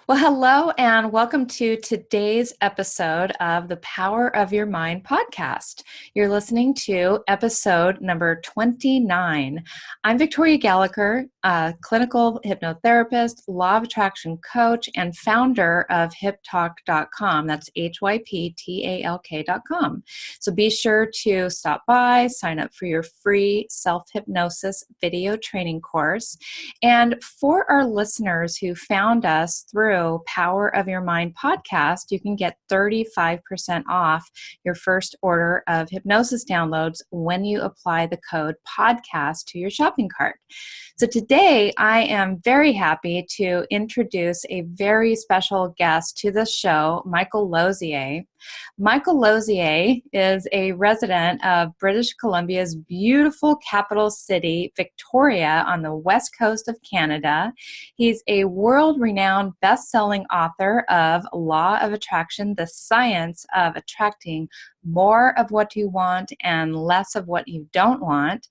Well, hello, and welcome to today's episode of the Power of Your Mind podcast. You're listening to episode number 29. I'm Victoria Gallagher, a clinical hypnotherapist, law of attraction coach, and founder of hyptalk.com. That's hyptalk.com. So be sure to stop by, sign up for your free self-hypnosis video training course. And for our listeners who found us through Power of Your Mind podcast, you can get 35% off your first order of hypnosis downloads when you apply the code podcast to your shopping cart. So today I am very happy to introduce a very special guest to the show, Michael Losier. Michael Losier is a resident of British Columbia's beautiful capital city, Victoria, on the west coast of Canada. He's a world-renowned best-selling author of Law of Attraction, The Science of Attracting More of What You Want and Less of What You Don't Want,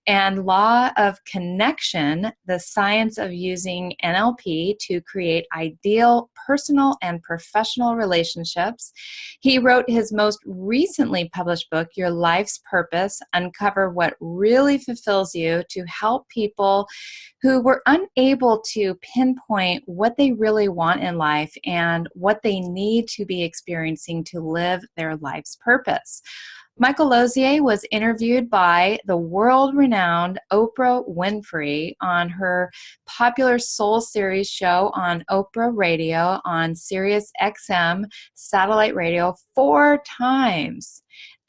and Law of Connection, The Science of Using NLP to Create Ideal Personal and Professional Relationships. He wrote his most recently published book, Your Life's Purpose: Uncover What Really Fulfills You, to help people who were unable to pinpoint what they really want in life and what they need to be experiencing to live their life's purpose. Michael Losier was interviewed by the world-renowned Oprah Winfrey on her popular Soul Series show on Oprah Radio on Sirius XM satellite radio 4 times.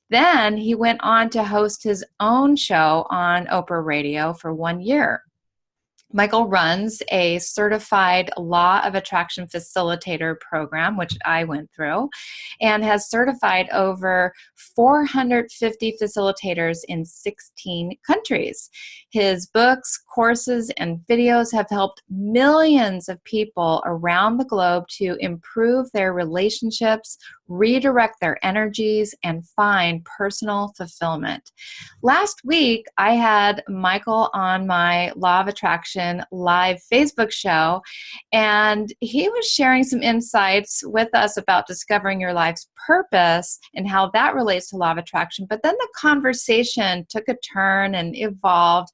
Then he went on to host his own show on Oprah Radio for 1 year. Michael runs a certified law of attraction facilitator program, which I went through, and has certified over 450 facilitators in 16 countries. His books, courses, and videos have helped millions of people around the globe to improve their relationships, redirect their energies, and find personal fulfillment. Last week, I had Michael on my Law of Attraction live Facebook show, and he was sharing some insights with us about discovering your life's purpose and how that relates to Law of Attraction. But then the conversation took a turn and evolved,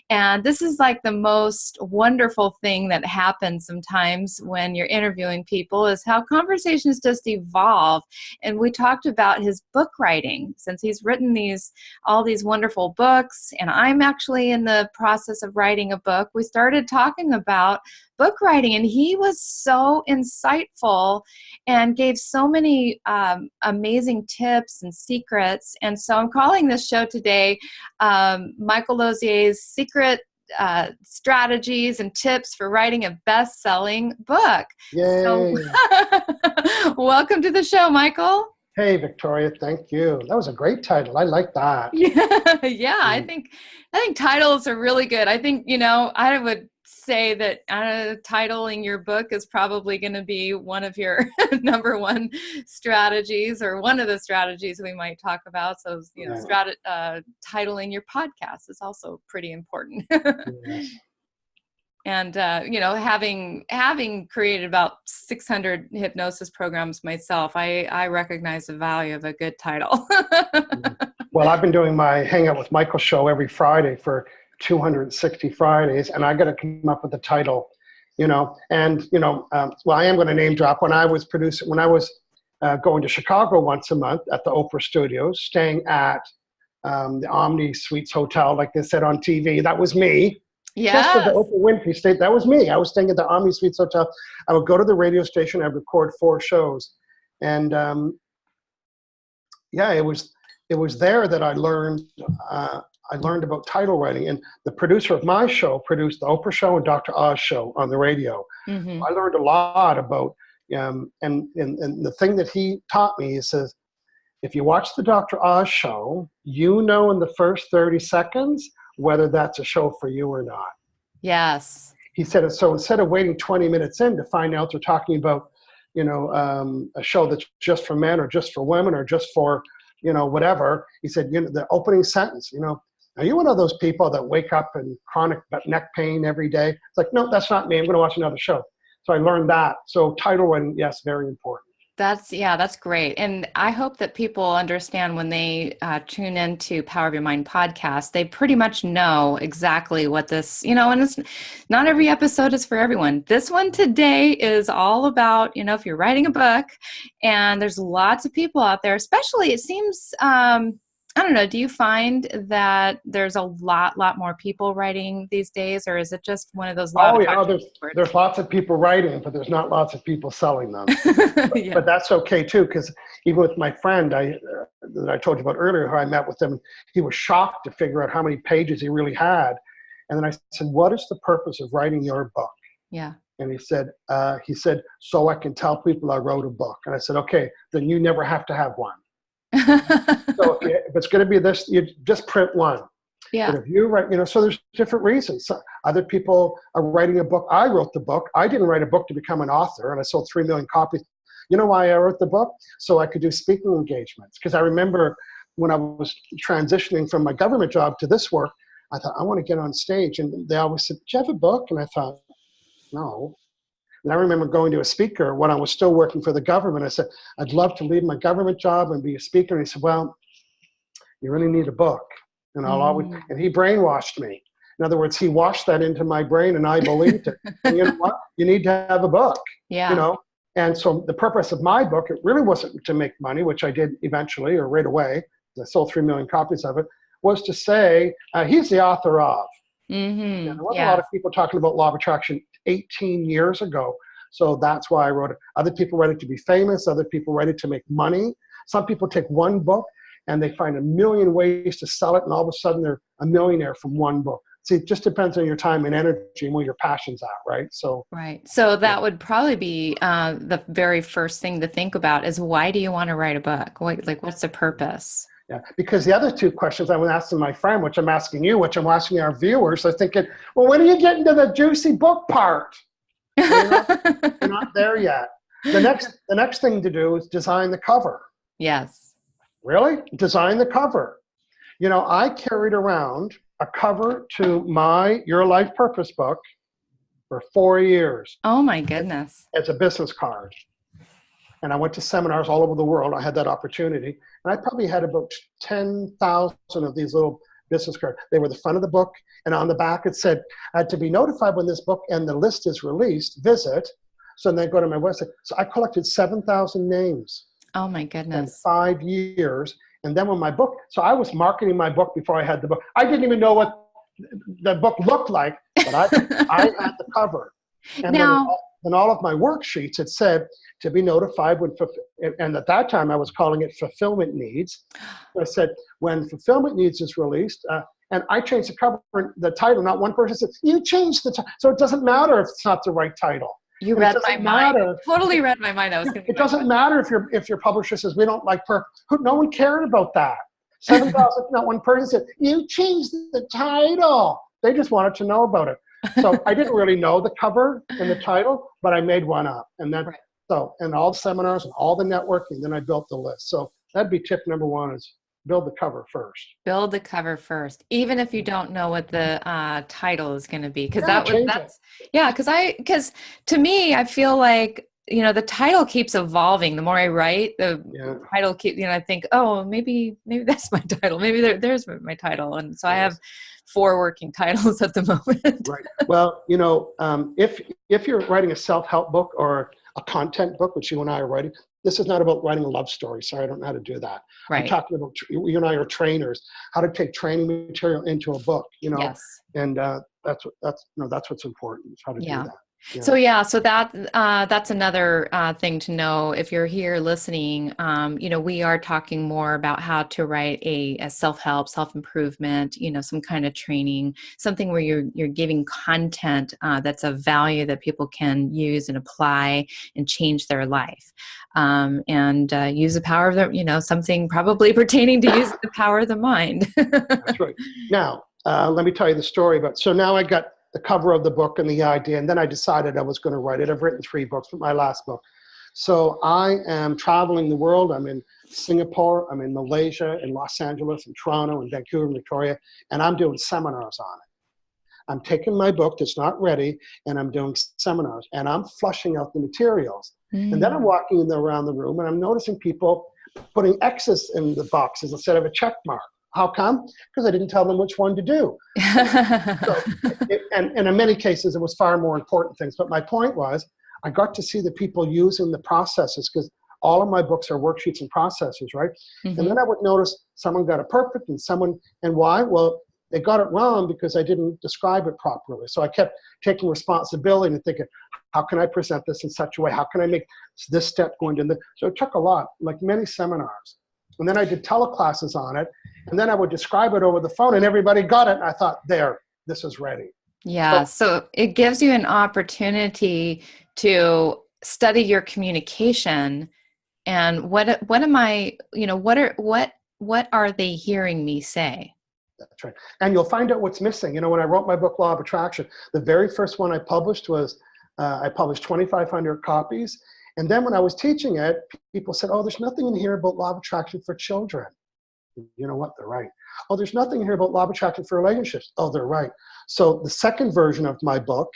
and this is like the most wonderful thing that happens sometimes when you're interviewing people, is how conversations just evolve. And we talked about his book writing, since he's written all these wonderful books, and I'm actually in the process of writing a book. We started talking about book writing, and he was so insightful and gave so many amazing tips and secrets. And so I'm calling this show today Michael Losier's Secret Strategies and Tips for Writing a Best-Selling Book. Yay. So, welcome to the show, Michael. Hey, Victoria, thank you. That was a great title. I like that. Yeah, I think titles are really good. I think, I would say that titling your book is probably going to be one of your number one strategies, or one of the strategies we might talk about. So, titling your podcast is also pretty important. Yes. And, having created about 600 hypnosis programs myself, I recognize the value of a good title. Well, I've been doing my Hangout with Michael show every Friday for 260 Fridays, and I got to come up with a title, well, I am going to name drop. When I was going to Chicago once a month at the Oprah studios, staying at the Omni Suites Hotel, like they said on TV, that was me. Yeah. Just for the Oprah Winfrey state, that was me. I was staying at the Omni Suites Hotel. I would go to the radio station. I'd record 4 shows, and it was there that I learned about title writing. And the producer of my show produced the Oprah show and Dr. Oz show on the radio. Mm-hmm. I learned a lot about and the thing that he taught me, he says, if you watch the Dr. Oz show, in the first 30 seconds whether that's a show for you or not. Yes. He said, so instead of waiting 20 minutes in to find out they're talking about, a show that's just for men or just for women or just for, whatever, he said, the opening sentence, are you one of those people that wake up in chronic neck pain every day? It's like, no, that's not me. I'm going to watch another show. So I learned that. So title writing, yes, very important. That's great. And I hope that people understand when they tune into Power of Your Mind podcast, they pretty much know exactly what this, and it's not every episode is for everyone. This one today is all about, if you're writing a book, and there's lots of people out there, especially it seems, I don't know, do you find that there's a lot more people writing these days, or is it just one of those law of attraction? There's lots of people writing, but there's not lots of people selling them. Yeah. But that's okay too, because even with my friend that I told you about earlier, who I met with him, he was shocked to figure out how many pages he really had. And then I said, "What is the purpose of writing your book?" Yeah. And he said, "So I can tell people I wrote a book." And I said, "Okay, then you never have to have one." So if it's going to be this, you just print one. Yeah. But if you write, so there's different reasons. So other people are writing a book. I wrote the book. I didn't write a book to become an author, and I sold 3 million copies. You know why I wrote the book? So I could do speaking engagements. Because I remember when I was transitioning from my government job to this work, I thought, I want to get on stage. And they always said, "Do you have a book?" And I thought, no. And I remember going to a speaker when I was still working for the government. I said, "I'd love to leave my government job and be a speaker." And he said, "Well, you really need a book." And and he brainwashed me. In other words, he washed that into my brain and I believed it. And you know what? You need to have a book. Yeah. And so the purpose of my book, it really wasn't to make money, which I did eventually or right away. I sold 3 million copies of it, was to say, he's the author of. Mm-hmm. And there wasn't a lot of people talking about law of attraction 18 years ago. So that's why I wrote it. Other people write it to be famous. Other people write it to make money. Some people take one book and they find a million ways to sell it, and all of a sudden they're a millionaire from one book. See, it just depends on your time and energy and where your passion's at, right? So that would probably be the very first thing to think about is, why do you want to write a book? What's the purpose? Yeah, because the other 2 questions I was asking my friend, which I'm asking you, which I'm asking our viewers, I'm thinking, well, when are you getting to the juicy book part? You're not there yet. The next thing to do is design the cover. Yes. Really? Design the cover. I carried around a cover to my Your Life Purpose book for 4 years. Oh my goodness. As a business card. And I went to seminars all over the world. I had that opportunity. And I probably had about 10,000 of these little business cards. They were the front of the book. And on the back it said, to be notified when this book and the list is released, visit. So then go to my website. So I collected 7,000 names. Oh my goodness. In 5 years. And then when my book, so I was marketing my book before I had the book. I didn't even know what the book looked like, but I had the cover. And then all of my worksheets, it said to be notified when, and at that time I was calling it fulfillment needs. I said, when fulfillment needs is released, and I changed the cover, the title, not one person said, "You changed the title." So it doesn't matter if it's not the right title. You read my mind. Totally read my mind. It doesn't matter if your publisher says, "We don't like no one cared about that. 7,000, not one person said, "You changed the title." They just wanted to know about it. So I didn't really know the cover and the title, but I made one up. And then, and all the seminars and all the networking, then I built the list. So that'd be tip number 1 is build the cover first. Build the cover first, even if you don't know what the title is going to be, because because to me, I feel like the title keeps evolving. The more I write, the title keeps. I think, oh, maybe that's my title. Maybe there's my title, and so I have 4 working titles at the moment. Right. Well, if you're writing a self-help book or a content book, which you and I are writing. This is not about writing a love story. Sorry, I don't know how to do that. Right. I'm talking about, you and I are trainers, how to take training material into a book, Yes. And that's what's important, is how to do that. Yeah. So that's another thing to know. If you're here listening, we are talking more about how to write a self-help, self-improvement, some kind of training, something where you're giving content that's of value that people can use and apply and change their life, and use the power of something probably pertaining to use the power of the mind. That's right. Now, let me tell you the story about. So now I got the cover of the book and the idea, and then I decided I was going to write it. I've written 3 books, but my last book. So I am traveling the world. I'm in Singapore, I'm in Malaysia, in Los Angeles, in Toronto, in Vancouver, Victoria, and I'm doing seminars on it. I'm taking my book that's not ready, and I'm doing seminars, and I'm flushing out the materials. And then I'm walking around the room, and I'm noticing people putting X's in the boxes instead of a check mark. How come? Because I didn't tell them which one to do. And in many cases, it was far more important things. But my point was, I got to see the people using the processes, because all of my books are worksheets and processes, right? And then I would notice someone got it perfect and why? Well, they got it wrong because I didn't describe it properly. So I kept taking responsibility and thinking, how can I present this in such a way? How can I make this step going to the, so it took a lot, like many seminars. And then I did teleclasses on it, and then I would describe it over the phone, and everybody got it. And I thought, there, this is ready. Yeah. So it gives you an opportunity to study your communication, and what am I, what are they hearing me say? That's right. And you'll find out what's missing. When I wrote my book, Law of Attraction, the very first one I published was, I published 2,500 copies. And then when I was teaching it, people said, oh, there's nothing in here about Law of Attraction for children. You know what? They're right. Oh, there's nothing in here about Law of Attraction for relationships. Oh, they're right. So the second version of my book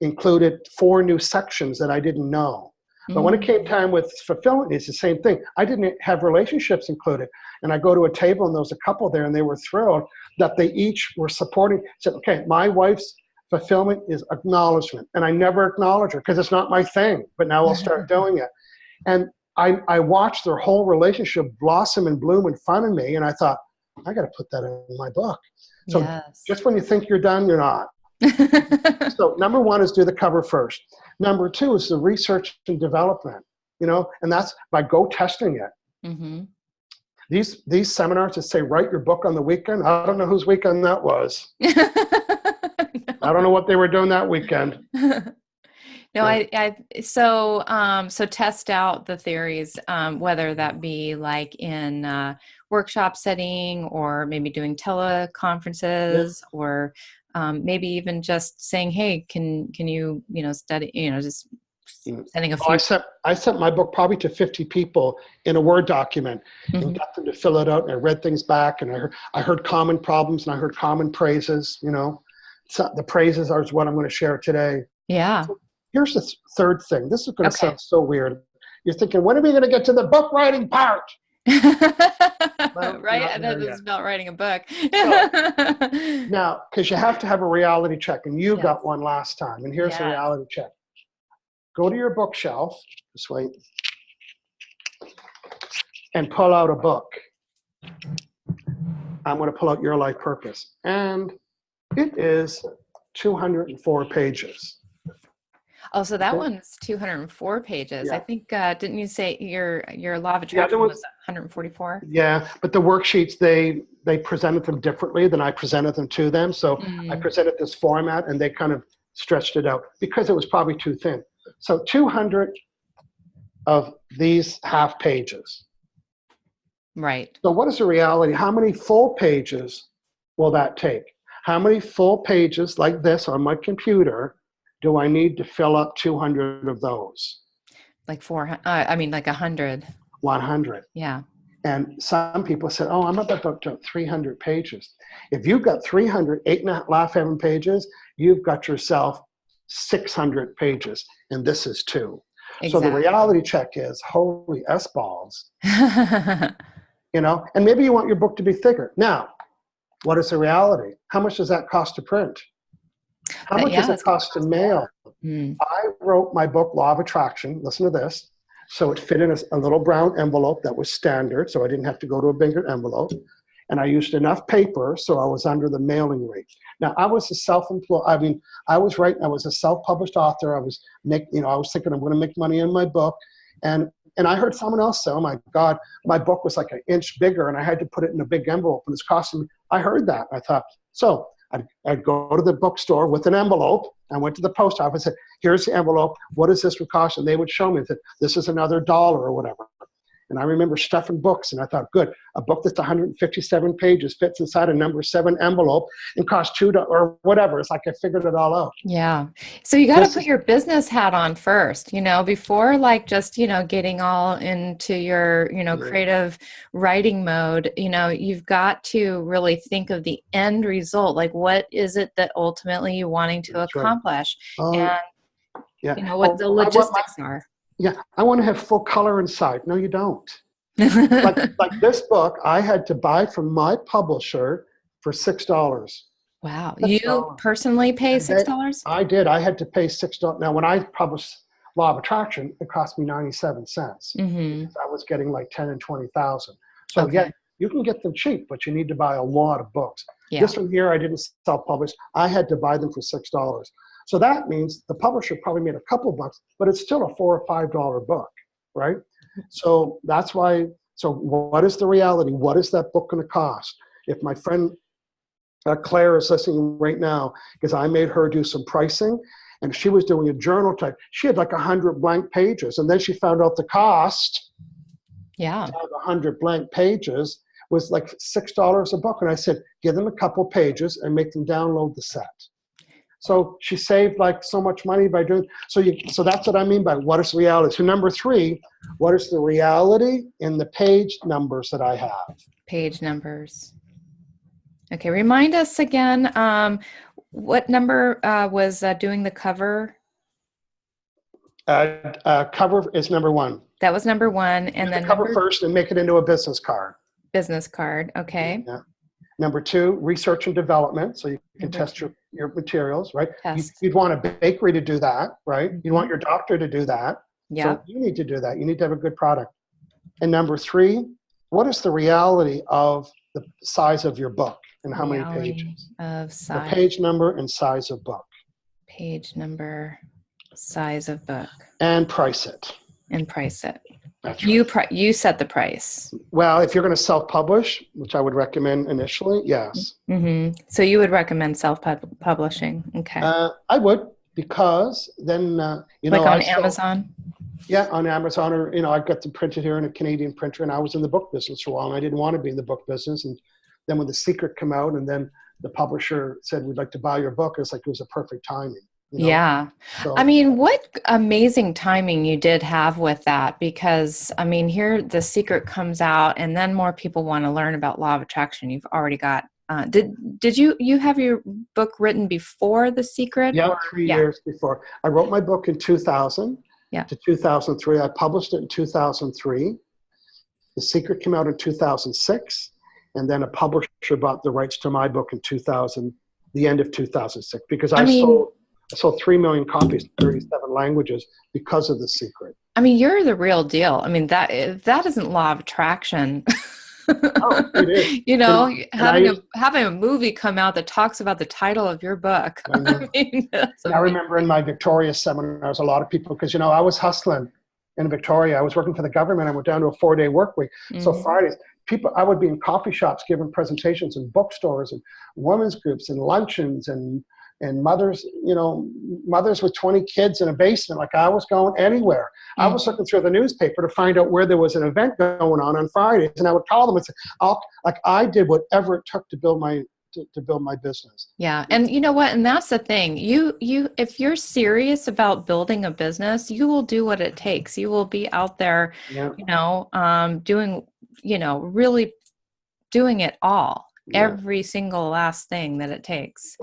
included 4 new sections that I didn't know. But when it came time with fulfillment, it's the same thing. I didn't have relationships included. And I go to a table, and there was a couple there, and they were thrilled that they each were supporting. Said, okay, my wife's fulfillment is acknowledgement. And I never acknowledge her because it's not my thing. But now I'll start doing it. And I watched their whole relationship blossom and bloom in front of me. And I thought, I got to put that in my book. So just when you think you're done, you're not. So number 1 is do the cover first. Number 2 is the research and development, and that's by go testing it. These seminars that say write your book on the weekend, I don't know whose weekend that was. No. I don't know what they were doing that weekend. No, so test out the theories, whether that be like in workshop setting, or maybe doing teleconferences, or maybe even just saying, hey, can you, study, just sending a few. I sent my book probably to 50 people in a Word document and got them to fill it out. And I read things back, and I heard common problems, and I heard common praises, So the praises are what I'm going to share today. Yeah. So here's the third thing. This is going to sound so weird. You're thinking, when are we going to get to the book writing part? Well, right? And then it's about writing a book. So, now, because you have to have a reality check, and you got one last time. And here's the reality check. Go to your bookshelf, this way, and pull out a book. I'm going to pull out Your Life Purpose. And it is 204 pages. Oh, so that one's 204 pages. I think, didn't you say your Law of Attraction was 144? Yeah, but the worksheets, they presented them differently than I presented them to them. So I presented this format, and they kind of stretched it out because it was probably too thin. So 200 of these half pages. Right. So what is the reality? How many full pages will that take? How many full pages like this on my computer do I need to fill up 200 of those? Like 400, like 100. 100. Yeah. And some people said, oh, I'm about to 300 pages. If you've got 300, 8.5 pages, you've got yourself 600 pages. And this is 2. Exactly. So the reality check is, holy S-balls. And maybe you want your book to be thicker. Now, what is the reality? How much does that cost to print? How much does it cost to mail? I wrote my book, Law of Attraction. Listen to this. So it fit in a little brown envelope that was standard, so I didn't have to go to a bigger envelope. And I used enough paper, so I was under the mailing rate. Now, I was a self-employed, I was a self-published author. I was thinking I'm going to make money in my book. And I heard someone else say, oh my God, my book was like an inch bigger, and I had to put it in a big envelope, and it's costing me. I heard that. I thought, so I'd go to the bookstore with an envelope. I went to the post office and said, here's the envelope. What does this would cost? And they would show me that this is another $1 or whatever. And I remember stuffing books, and I thought, good, a book that's 157 pages fits inside a number 7 envelope and costs $2 or whatever. It's like I figured it all out. Yeah. So you got to put your business hat on first, before like just, getting all into your, creative writing mode. You've got to really think of the end result. Like, what is it that ultimately you're wanting to accomplish? Right. And, what the logistics are. Yeah, I want to have full color inside. No, you don't. like this book, I had to buy from my publisher for $6. Wow. $6. You personally pay $6? I did. I had to pay $6. Now, when I published Law of Attraction, it cost me 97 cents. Mm-hmm. I was getting like 10 and 20,000. So yeah, you can get them cheap, but you need to buy a lot of books. Yeah. This one here, I didn't self-publish. I had to buy them for $6. So that means the publisher probably made a couple bucks, but it's still a $4 or $5 book, right? So that's why. So what is the reality? What is that book going to cost? If my friend Claire is listening right now, because I made her do some pricing, and she was doing a journal type. She had like 100 blank pages, and then she found out the cost. Yeah, to have 100 blank pages was like $6 a book, and I said, give them a couple pages and make them download the set. So she saved like so much money by doing. So that's what I mean by what is reality. So number 3, what is the reality in the page numbers that I have? Page numbers. Okay, remind us again, what number was doing the cover? Cover is number 1. That was number 1. And then cover first and make it into a business card. Business card, okay. Yeah. Number 2, research and development. So you can test your materials, right? You'd want a bakery to do that, right? Mm-hmm. You'd want your doctor to do that. Yeah. So you need to do that. You need to have a good product. And number 3, what is the reality of the size of your book and how many pages? Of size. The page number and size of book. Page number, size of book. And price it. And price it. That's right. You set the price. Well, if you're going to self-publish, which I would recommend initially, yes. Mm-hmm. So you would recommend self-publishing. Okay. I would, because then, like on Amazon? Yeah, on Amazon, or, I got them printed here in a Canadian printer, and I was in the book business for a while, and I didn't want to be in the book business. And then when The Secret came out, and then the publisher said, we'd like to buy your book, it was a perfect timing. Yeah. So, I mean, what amazing timing you did have with that, because I mean, here The Secret comes out and then more people want to learn about Law of Attraction. You've already got, did you have your book written before The Secret? Yeah, 3 years before. I wrote my book in 2000 to 2003. I published it in 2003. The Secret came out in 2006. And then a publisher bought the rights to my book in the end of 2006, because I sold 3 million copies in 37 languages because of The Secret. I mean, you're the real deal. I mean, that isn't Law of Attraction. Oh, it is. Having a movie come out that talks about the title of your book. I remember in my Victoria seminars, a lot of people, because, I was hustling in Victoria. I was working for the government. I went down to a 4-day work week. Mm-hmm. So Fridays, I would be in coffee shops giving presentations and bookstores and women's groups and luncheons and mothers, mothers with 20 kids in a basement. Like, I was going anywhere. Mm-hmm. I was looking through the newspaper to find out where there was an event going on Fridays, and I would call them and say, I did whatever it took to build my business. Yeah. And you know what? And that's the thing. You if you're serious about building a business, you will do what it takes. You will be out there, doing, really doing it all, every single last thing that it takes.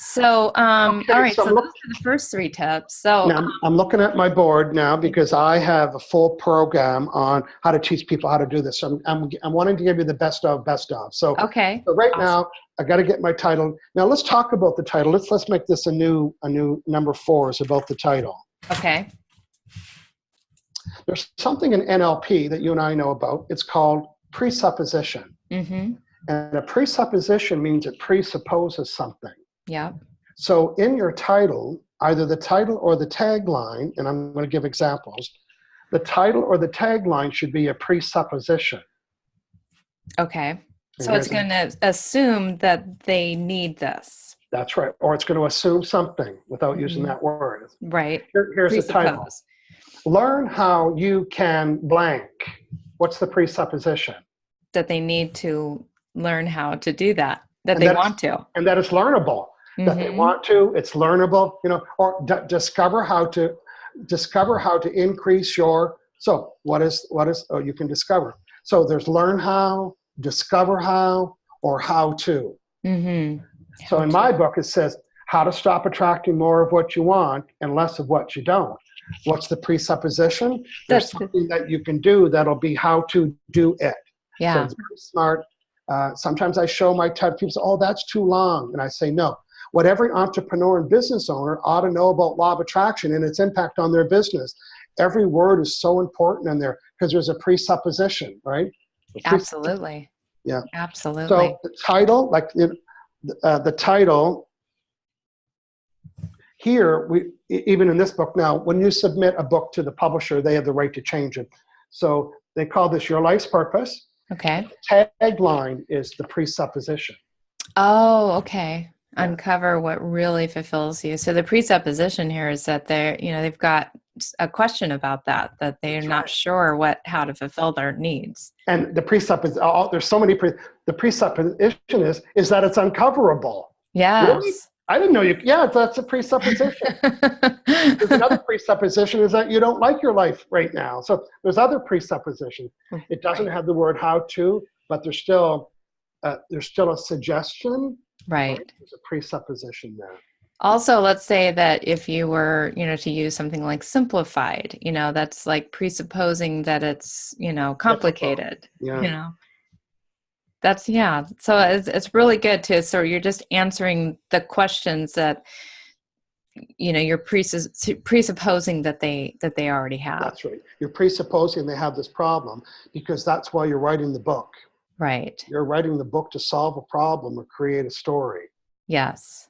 So, all right. So those are the first 3 tips. So now, I'm looking at my board now, because I have a full program on how to teach people how to do this. So I'm wanting to give you the best of. So, okay. So now I got to get my title. Now let's talk about the title. Let's make this a new number 4 is about the title. Okay. There's something in NLP that you and I know about. It's called presupposition. Mm-hmm. And a presupposition means it presupposes something. Yeah. So in your title, either the title or the tagline, and I'm going to give examples, the title or the tagline should be a presupposition. Okay. So it's going to assume that they need this. That's right. Or it's going to assume something without using that word. Right. Here's the title. Learn how you can blank. What's the presupposition? That they need to learn how to do that, that And they want to. And that it's learnable. That they want to, it's learnable, or discover how to increase your, so what is, you can discover. So there's learn how, discover how, or how to. So in my book, it says how to stop attracting more of what you want and less of what you don't. What's the presupposition? There's something that you can do that'll be how to do it. Yeah. So it's very smart. Sometimes I show my type, people say, oh, that's too long. And I say, no. What every entrepreneur and business owner ought to know about law of attraction and its impact on their business. Every word is so important in there because there's a presupposition, right? Absolutely. Yeah. Absolutely. So the title, the title here, even in this book now, when you submit a book to the publisher, they have the right to change it. So they call this Your Life's Purpose. Okay. The tagline is the presupposition. Oh, okay. Uncover what really fulfills you. So the presupposition here is that they've got a question about that they're not sure how to fulfill their needs. And the presupposition, there's so many, the presupposition is that it's uncoverable. Yes. Really? I didn't know that's a presupposition. There's another presupposition is that you don't like your life right now. So there's other presuppositions. It doesn't have the word how to, but there's still a suggestion. Right. There's a presupposition there. Also, let's say that if you were, to use something like simplified, that's like presupposing that it's, complicated, That's, So it's really good too. So you're just answering the questions that, you're presupposing that they already have. That's right. You're presupposing they have this problem because that's why you're writing the book. Right. You're writing the book to solve a problem or create a story. Yes.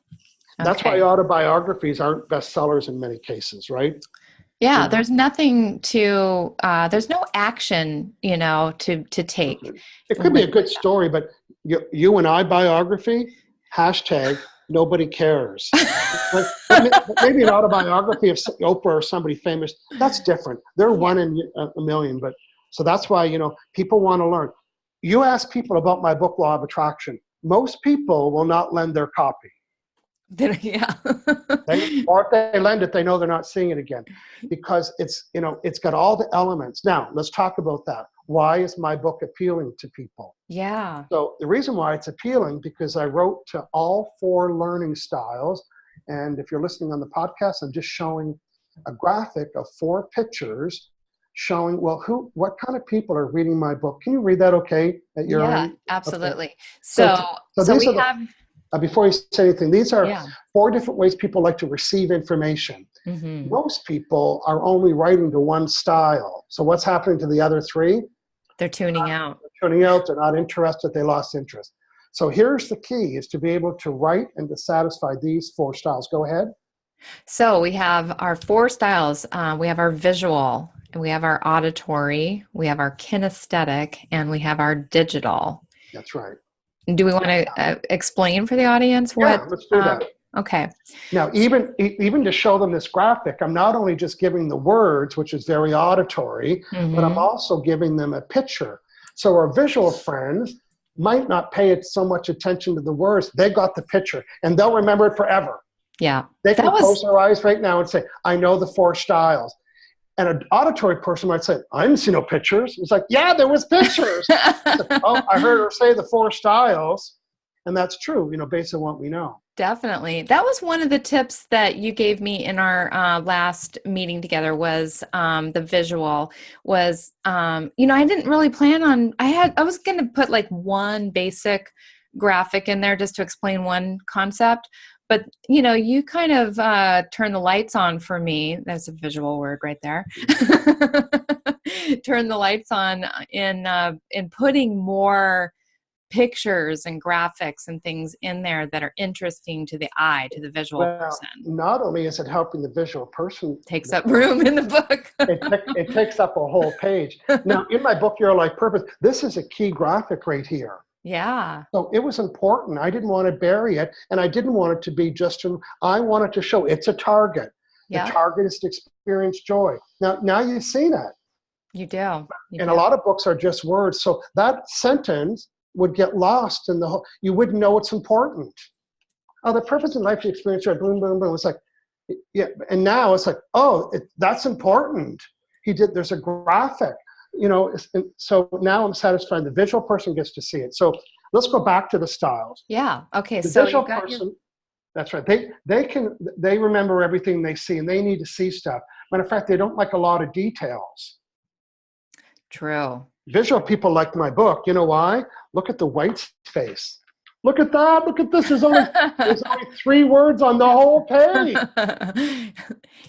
Okay. That's why autobiographies aren't bestsellers in many cases, right? Yeah, there's nothing to, there's no action, to take. It could be a good story, but you and I biography, #nobody cares. but maybe an autobiography of Oprah or somebody famous, that's different. They're one in a million. But so that's why, people want to learn. You ask people about my book, Law of Attraction. Most people will not lend their copy. Yeah. Or if they lend it, they know they're not seeing it again because it's got all the elements. Now, let's talk about that. Why is my book appealing to people? Yeah. So the reason why it's appealing, because I wrote to all 4 learning styles. And if you're listening on the podcast, I'm just showing a graphic of 4 pictures showing, what kind of people are reading my book. Can you read that okay at your end? Absolutely. Okay. So we have... before you say anything, these are 4 different ways people like to receive information. Mm-hmm. Most people are only writing to one style. So what's happening to the other 3? They're tuning out. They're not interested, they lost interest. So here's the key, is to be able to write and to satisfy these 4 styles. Go ahead. So we have our 4 styles. We have our visual, and we have our auditory, we have our kinesthetic, and we have our digital. That's right. Do we want to explain for the audience what? Yeah, let's do that. Okay. Now, even to show them this graphic, I'm not only just giving the words, which is very auditory, but I'm also giving them a picture. So our visual friends might not pay it so much attention to the words. They got the picture, and they'll remember it forever. Yeah. They can close their eyes right now and say, I know the 4 styles. And an auditory person might say, I didn't see no pictures. It's like, yeah, there was pictures. I heard her say the 4 styles. And that's true, based on what we know. Definitely. That was one of the tips that you gave me in our last meeting together was the visual was, I didn't really plan on, I was going to put like one basic graphic in there just to explain one concept. But, you kind of turn the lights on for me. That's a visual word right there. Turn the lights on in putting more pictures and graphics and things in there that are interesting to the eye, to the visual person. Not only is it helping the visual person. Takes up room in the book. it takes up a whole page. Now, in my book, Your Life Purpose, this is a key graphic right here. Yeah. So it was important. I didn't want to bury it, and I didn't want it to be I wanted to show it's a target. The target is to experience joy. Now you've seen it. You do. And a lot of books are just words. So that sentence would get lost in the whole, you wouldn't know it's important. Oh, the purpose in life, the experience, boom, boom, boom. It's like, yeah. And now it's like, oh, that's important. There's a graphic, so now I'm satisfied. The visual person gets to see it. So let's go back to the styles. Yeah. Okay. The So visual you got person, that's right. They remember everything they see, and they need to see stuff. Matter of fact, they don't like a lot of details. True. Visual people like my book. You know why? Look at the white space. Look at that. Look at this. There's only 3 words on the whole page.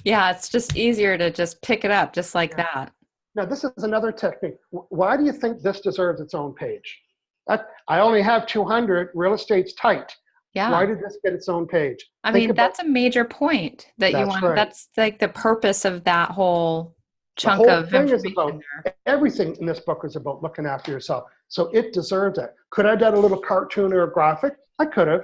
Yeah, it's just easier to just pick it up just like that. Now, this is another technique. Why do you think this deserves its own page? I only have 200. Real estate's tight. Yeah. Why did this get its own page? I mean, that's a major point that you want. Right. That's like the purpose of that whole chunk of information there. Everything in this book is about looking after yourself. So it deserves it. Could I have done a little cartoon or a graphic? I could have,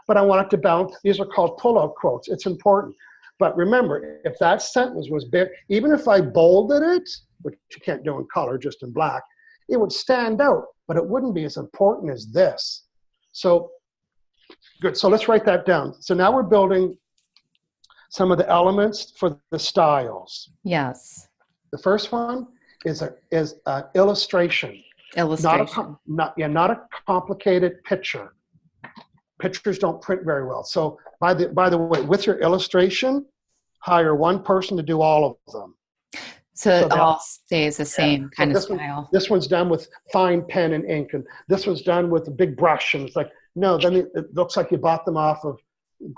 but I wanted to balance. These are called pullout quotes. It's important. But remember, if that sentence was big, even if I bolded it, which you can't do in color, just in black, it would stand out, but it wouldn't be as important as this. So, good. So let's write that down. So now we're building some of the elements for the styles. Yes. The first one is illustration. Illustration. Not a complicated picture. Pictures don't print very well. So by the way, with your illustration, hire one person to do all of them. So it all stays the same kind of style. This one's done with fine pen and ink, and this one's done with a big brush. And it's like, no, then it looks like you bought them off of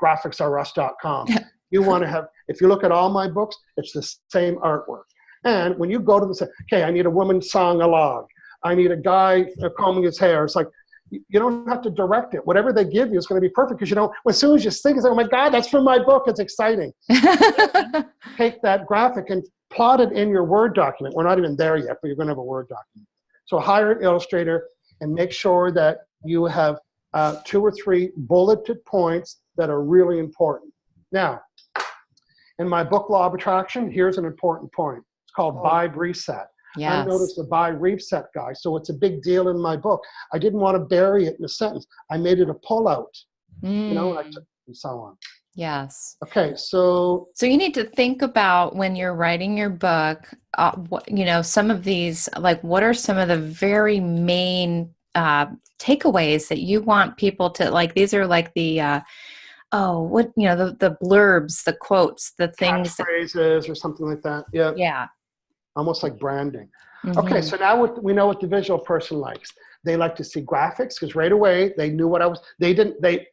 graphicsrus.com. You want to have, if you look at all my books, it's the same artwork. And when you go to them and say, okay, I need a woman sawing a log. I need a guy combing his hair. It's like, you don't have to direct it. Whatever they give you is going to be perfect because as soon as you think, it's like, oh my God, that's from my book. It's exciting. Take that graphic and plot it in your Word document. We're not even there yet, but you're going to have a Word document. So hire an illustrator and make sure that you have 2 or 3 bulleted points that are really important. Now, in my book, Law of Attraction, here's an important point. It's called Vibe Reset. Yes. I noticed the Vibe Reset guy, so it's a big deal in my book. I didn't want to bury it in a sentence. I made it a pullout, and so on. Yes. Okay, so you need to think about when you're writing your book, some of these, like what are some of the very main takeaways that you want people to, like, these are like the, the blurbs, the quotes, the things. Phrases or something like that. Yeah. Yeah. Almost like branding. Mm-hmm. Okay, so now we know what the visual person likes. They like to see graphics because right away they knew what I was. They didn't. They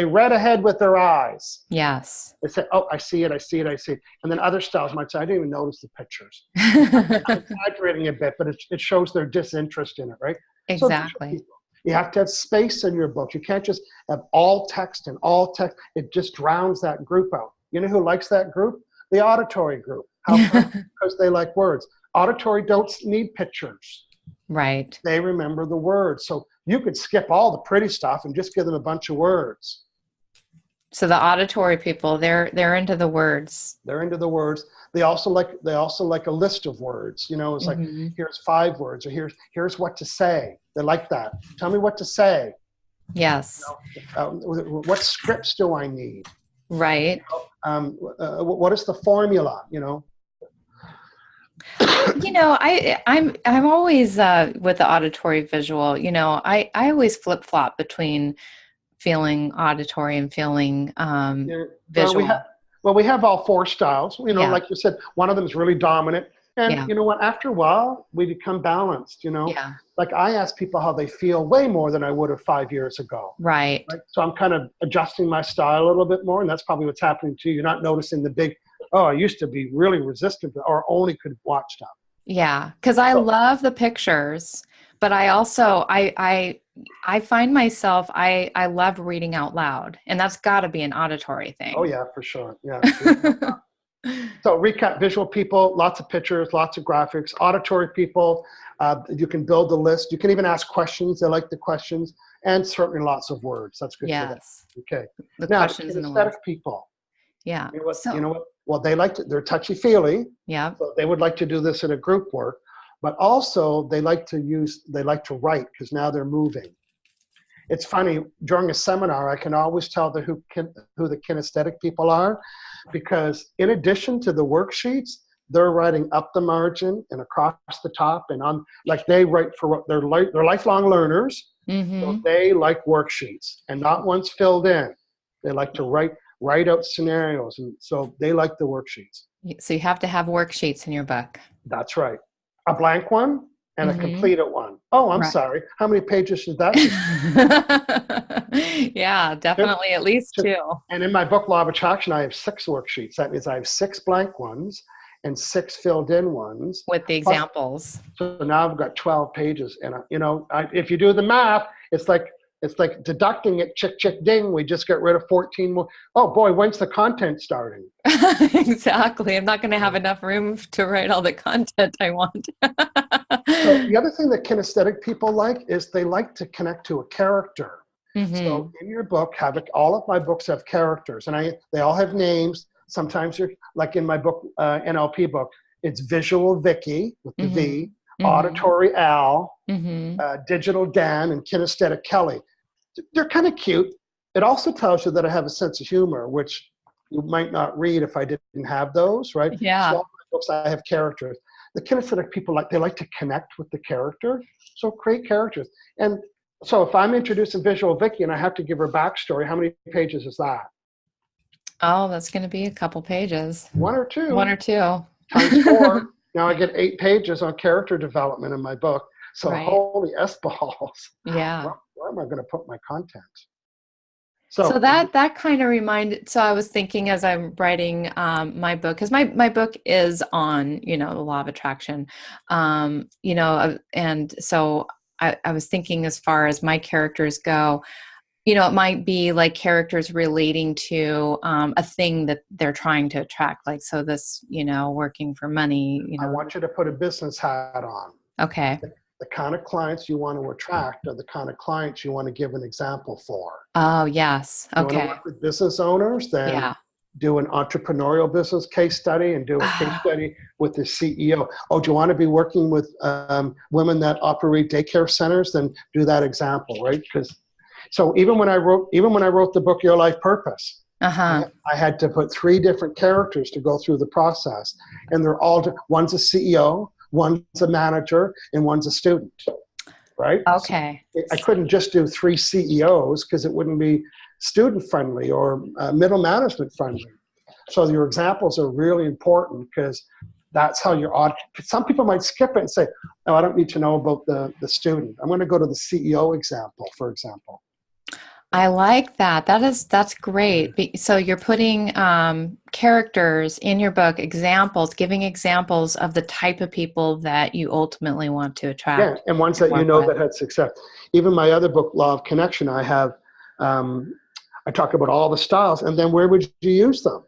read ahead with their eyes. Yes. They said, "Oh, I see it. I see it. I see it." And then other styles might say, "I didn't even notice the pictures." I'm exaggerating a bit, but it shows their disinterest in it, right? Exactly. So you have to have space in your book. You can't just have all text and all text. It just drowns that group out. You know who likes that group? The auditory group. How come? Because they like words. Auditory don't need pictures. Right. They remember the words. So you could skip all the pretty stuff and just give them a bunch of words. So the auditory people, they're into the words. They're into the words. They also like a list of words. You know, it's like, here's 5 words, or here's what to say. They like that. Tell me what to say. Yes. What scripts do I need? Right. What is the formula? You know. I'm always with the auditory visual. I always flip flop between feeling auditory and feeling visual. Well, we have all 4 styles. Like you said, one of them is really dominant. And you know what? After a while, we become balanced, Yeah. Like I ask people how they feel way more than I would have 5 years ago. Right. So I'm kind of adjusting my style a little bit more, and that's probably what's happening to you. You're not noticing the big, I used to be really resistant or only could watch stuff. Yeah, because I love the pictures, but I also, I find myself, I love reading out loud, and that's got to be an auditory thing. Oh, yeah, for sure. Yeah. So recap, visual people, lots of pictures, lots of graphics. Auditory people, you can build the list. You can even ask questions. They like the questions. And certainly lots of words. That's good for them. Okay. The now, questions and the kinesthetic words. people. Yeah. You know what? Well, they're touchy-feely. Yeah. So they would like to do this in a group work, but also they like to write because now they're moving. It's funny, during a seminar, I can always tell who the kinesthetic people are, because in addition to the worksheets, they're writing up the margin and across the top and on, like they write for what they're lifelong learners. So they like worksheets and not ones filled in. They like to write out scenarios. And so they like the worksheets. So you have to have worksheets in your book. That's right. A blank one and a completed one. Oh, I'm sorry. How many pages should that be? Yeah, definitely at least 2. And in my book, Law of Attraction, I have 6 worksheets. That means I have 6 blank ones and 6 filled in ones. With the examples. So now I've got 12 pages. And, if you do the math, it's like deducting it, chick, chick, ding. We just get rid of 14 more. Oh, boy, when's the content starting? Exactly. I'm not going to have enough room to write all the content I want. So the other thing that kinesthetic people like is they like to connect to a character. So in your book, all of my books have characters, and they all have names. Sometimes you're like in my book, NLP book, it's Visual Vicky with the V, Auditory Al, Digital Dan, and Kinesthetic Kelly. They're kind of cute. It also tells you that I have a sense of humor, which you might not read if I didn't have those, right? Yeah. So all my books, I have characters. The kinesthetic people like to connect with the character, so create characters. And so if I'm introducing Visual Vicky and I have to give her backstory, how many pages is that? Oh, that's going to be a couple pages. 1 or 2. 1 or 2. Times 4. Now I get 8 pages on character development in my book. So holy S-balls. Yeah. Where am I going to put my content? So that kind of reminded, so I was thinking as I'm writing my book, because my book is on, the law of attraction, and so I was thinking as far as my characters go, it might be like characters relating to a thing that they're trying to attract. Like, so this, working for money, I want you to put a business hat on. Okay. The kind of clients you want to attract are the kind of clients you want to give an example for. Oh, yes. Okay. You want to work with business owners, then do an entrepreneurial business case study and do a case study with the CEO. Oh, do you want to be working with women that operate daycare centers? Then do that example, right? So even when I wrote the book, Your Life Purpose, I had to put 3 different characters to go through the process. And they're all, one's a CEO, one's a manager, and one's a student, right? Okay. So I couldn't just do 3 CEOs because it wouldn't be student friendly or middle management friendly. So your examples are really important because that's how some people might skip it and say, oh, I don't need to know about the student. I'm going to go to the CEO example, for example. I like that. That's great. So you're putting characters in your book, giving examples of the type of people that you ultimately want to attract. Yeah, and ones that that had success. Even my other book, Law of Connection, I have, I talk about all the styles, and then where would you use them?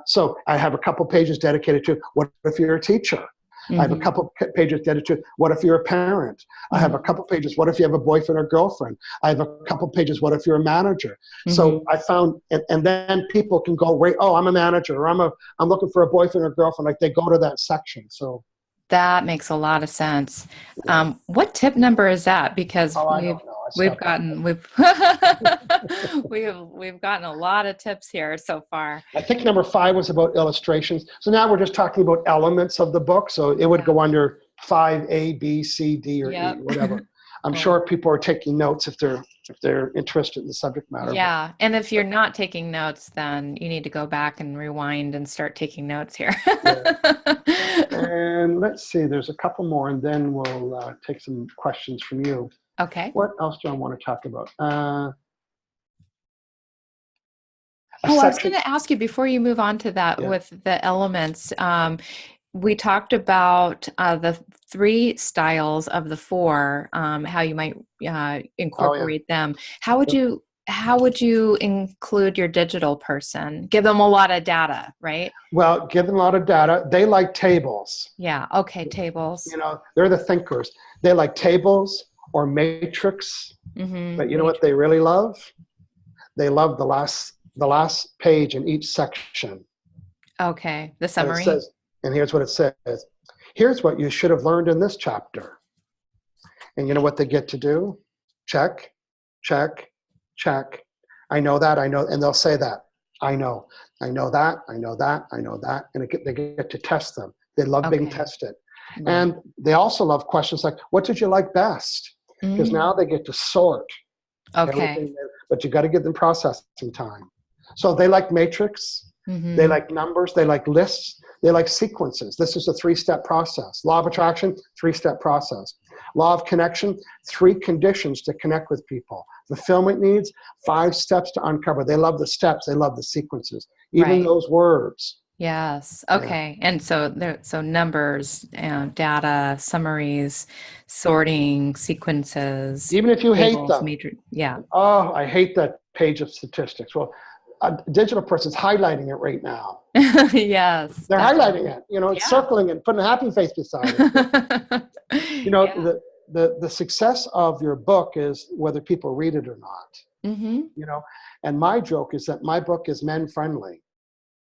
So I have a couple pages dedicated to what if you're a teacher? I have a couple pages dedicated to what if you're a parent? I have a couple pages, what if you have a boyfriend or girlfriend? I have a couple pages, what if you're a manager? So I found, and then people can go, oh, I'm a manager, or I'm looking for a boyfriend or girlfriend. Like they go to that section. So that makes a lot of sense. What tip number is that? Because we've gotten a lot of tips here so far. I think number 5 was about illustrations. So now we're just talking about elements of the book. So it would go under 5A, B, C, D, or E, whatever. I'm sure people are taking notes if they're interested in the subject matter. Yeah, and if you're not taking notes, then you need to go back and rewind and start taking notes here. And let's see, there's a couple more, and then we'll take some questions from you. Okay. What else do I want to talk about? I was going to ask you before you move on to that with the elements. We talked about the 3 styles of the 4, how you might incorporate them. How would you include your digital person? Give them a lot of data, right? Well, give them a lot of data. They like tables. Yeah. Okay. Tables. They're the thinkers. They like tables or matrix. But you know what they really love? They love the last page in each section. Okay. The And it summary. says, and here's what it says. Here's what you should have learned in this chapter. And you know what they get to do? Check, check, check. I know that, I know, and they'll say that. I know that, I know that, I know that. And they get to test them. They love being Okay. tested. Right. And they also love questions like, what did you like best? Because now they get to sort Okay. everything, but you got to give them processing time. So they like matrix, they Mm-hmm. like numbers, they like lists, they like sequences. This is a 3-step process. Law of attraction, 3-step process. Law of connection, 3 conditions to connect with people. Fulfillment needs, 5 steps to uncover. They love the steps, they love the sequences, even Right. those words. Yes. Yeah. Okay. And so there, so numbers, data, summaries, sorting, sequences, Even if you hate tables, them. matrix. Yeah. Oh, I hate that page of statistics. Well, a digital person's highlighting it right now. Yes, They're highlighting definitely. it, you know, it's Yeah. circling it, putting a happy face beside it. You know, Yeah. the success of your book is whether people read it or not, Mm-hmm. you know. And my joke is that my book is men friendly.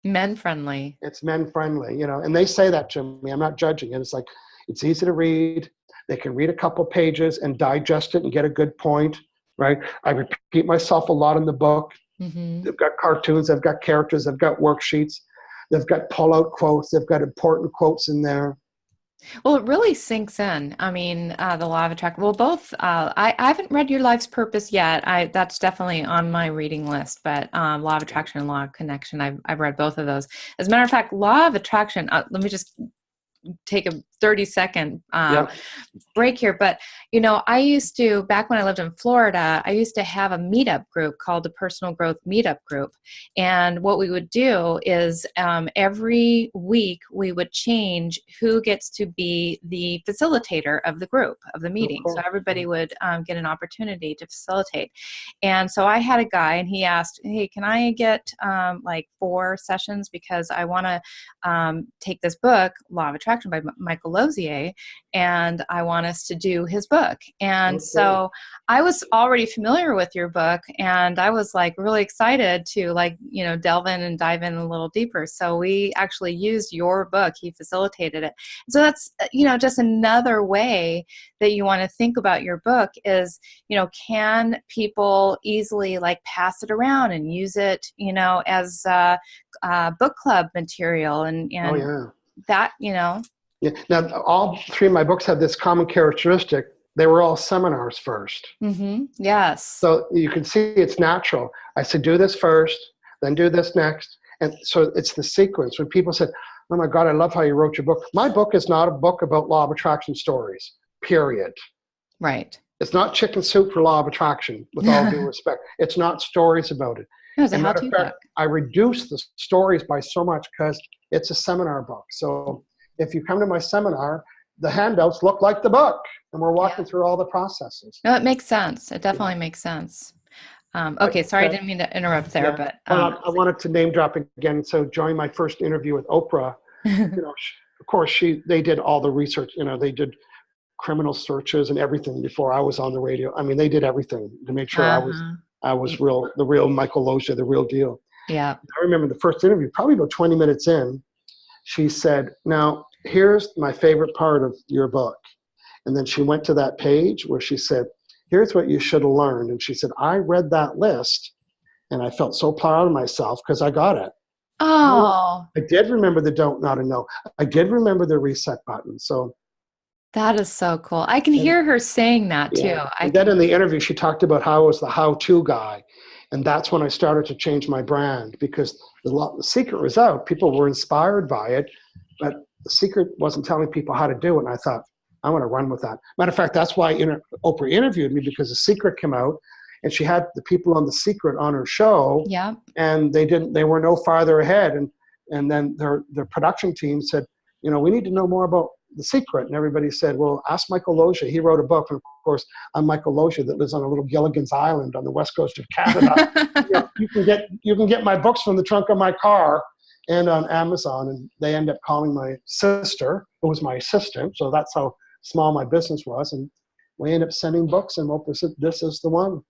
Men friendly. It's men friendly, you know, and they say that to me. I'm not judging it. It's like, it's easy to read. They can read a couple pages and digest it and get a good point, right? I repeat myself a lot in the book. Mm-hmm. They've got cartoons, they've got characters, they've got worksheets, they've got pull-out quotes, they've got important quotes in there. Well, it really sinks in. I mean, the law of attraction. Well, both. I haven't read Your Life's Purpose yet. That's definitely on my reading list. But law of attraction and law of connection. I've read both of those. As a matter of fact, law of attraction. Let me just take a 30-second Yeah. break here, but I used to, back when I lived in Florida, I used to have a meetup group called the Personal Growth Meetup Group. And what we would do is every week we would change who gets to be the facilitator of the group, of the Oh, meeting. So cool. everybody would get an opportunity to facilitate. And so I had a guy and he asked, hey, can I get like 4 sessions, because I want to take this book, Law of Attraction by Michael Losier, and I want us to do his book. And Okay. so I was already familiar with your book, and I was like really excited to delve in and dive in a little deeper. So we actually used your book. He facilitated it. So that's, just another way that you want to think about your book is, can people easily like pass it around and use it, as book club material and Oh, yeah. that, Yeah. Now, all 3 of my books have this common characteristic. They were all seminars first. Yes. So you can see it's natural. I said, do this first, then do this next. And so it's the sequence. When people said, oh my God, I love how you wrote your book. My book is not a book about law of attraction stories, period. Right. It's not chicken soup for law of attraction, with all due respect. It's not stories about it. It was a And matter of how-to fact, book. I reduced the stories by so much because it's a seminar book. So if you come to my seminar, the handouts look like the book, and we're walking Yeah. through all the processes. No, it makes sense. It Yeah. definitely makes sense. Okay, sorry, I Okay. didn't mean to interrupt there, Yeah. but Well, I wanted to name drop again. So during my first interview with Oprah, of course, they did all the research. They did criminal searches and everything before I was on the radio. I mean, they did everything to make sure uh-huh. I was the real Michael Losier, the real deal. Yeah. I remember the first interview, probably about 20 minutes in, she said, now, here's my favorite part of your book. And then she went to that page where she said, here's what you should have learned. And she said, I read that list and I felt so proud of myself because I got it. Oh, Oh, I did remember the don't, not a no. I did remember the reset button. So, that is so cool. I can and hear her saying that too. yeah. I And then can. in the interview, she talked about how I was the how-to guy. And that's when I started to change my brand because the secret was out. People were inspired by it, but the secret wasn't telling people how to do it. And I thought, I want to run with that. Matter of fact, that's why Oprah interviewed me, because the secret came out and she had the people on the secret on her show, Yeah. and they were no farther ahead. And then their production team said, we need to know more about the secret. And everybody said, well, ask Michael Losier. He wrote a book. And of course, I'm Michael Losier that lives on a little Gilligan's Island on the west coast of Canada. You can get my books from the trunk of my car and on Amazon. And they end up calling my sister, who was my assistant. So that's how small my business was. And we end up sending books, and Oprah said, this is the one.